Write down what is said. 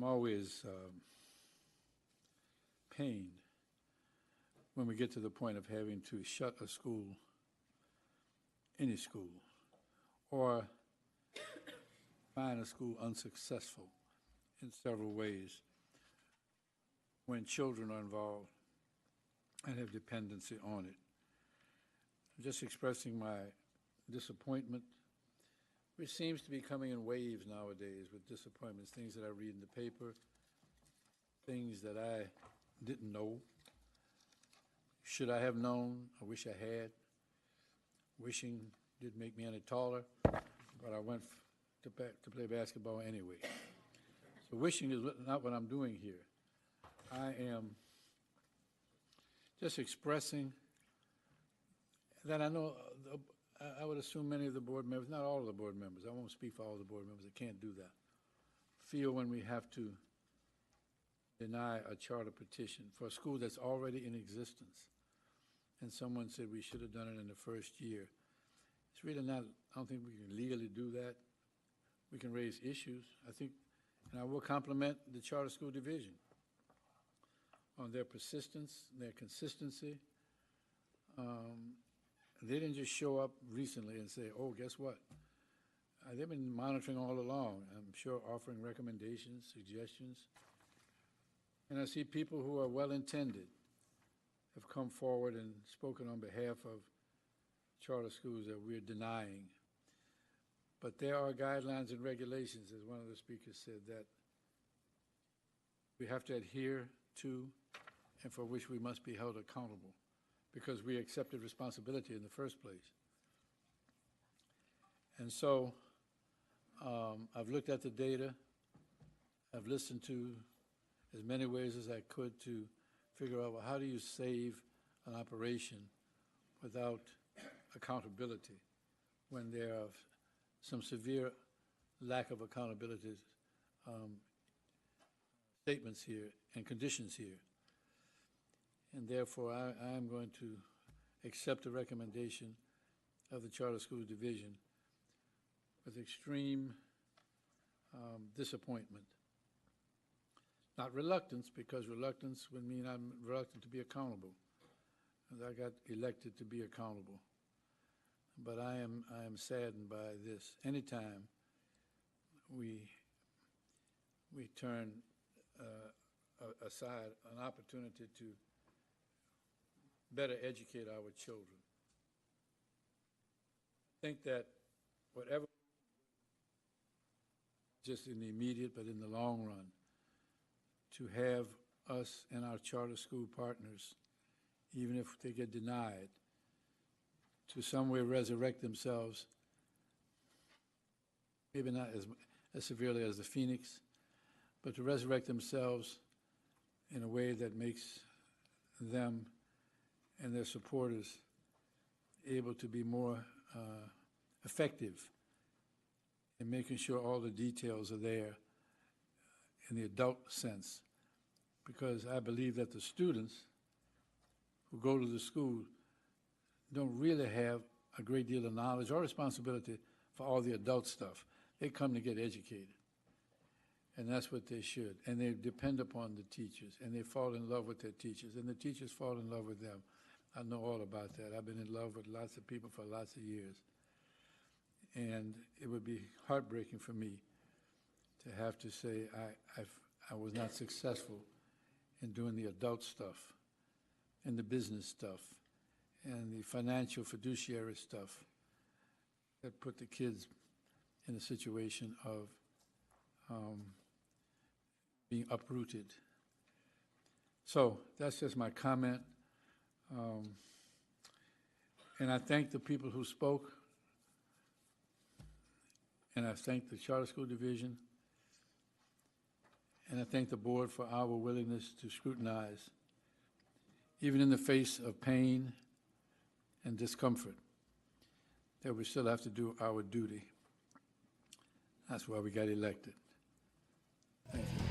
I'm always pained when we get to the point of having to shut a school, any school, or find a school unsuccessful in several ways when children are involved and have dependency on it. I'm just expressing my disappointment, which seems to be coming in waves nowadays with disappointments, things that I read in the paper, things that I didn't know. Should I have known? I wish I had. Wishing didn't make me any taller, but I went to play basketball anyway. So wishing is not what I'm doing here. I am just expressing that I know, I would assume many of the board members, not all of the board members, I won't speak for all the board members, I can't do that, feel when we have to deny a charter petition for a school that's already in existence. And someone said we should have done it in the first year. It's really not, I don't think we can legally do that. We can raise issues, I think, and I will compliment the charter school division on their persistence, their consistency. They didn't just show up recently and say, oh, guess what? They've been monitoring all along, I'm sure offering recommendations, suggestions. And I see people who are well-intended have come forward and spoken on behalf of charter schools that we're denying. But there are guidelines and regulations, as one of the speakers said, that we have to adhere to and for which we must be held accountable because we accepted responsibility in the first place. And so I've looked at the data. I've listened to as many ways as I could to figure out, well, how do you save an operation without accountability when there are some severe lack of accountability statements here and conditions here. And therefore, I am going to accept the recommendation of the Charter School Division with extreme disappointment. Not reluctance, because reluctance would mean I'm reluctant to be accountable. I got elected to be accountable. But I am saddened by this. Anytime we turn aside an opportunity to better educate our children. I think that whatever, just in the immediate, but in the long run, to have us and our charter school partners, even if they get denied, to some way resurrect themselves, maybe not as severely as the Phoenix, but to resurrect themselves in a way that makes them and their supporters able to be more effective in making sure all the details are there in the adult sense. Because I believe that the students who go to the school don't really have a great deal of knowledge or responsibility for all the adult stuff. They come to get educated. And that's what they should. And they depend upon the teachers, and they fall in love with their teachers, and the teachers fall in love with them. I know all about that. I've been in love with lots of people for lots of years. And it would be heartbreaking for me to have to say I was not successful in doing the adult stuff and the business stuff and the financial fiduciary stuff that put the kids in a situation of being uprooted. So that's just my comment. And I thank the people who spoke, and I thank the Charter School Division, and I thank the board for our willingness to scrutinize, even in the face of pain and discomfort, that we still have to do our duty. That's why we got elected. Thank you.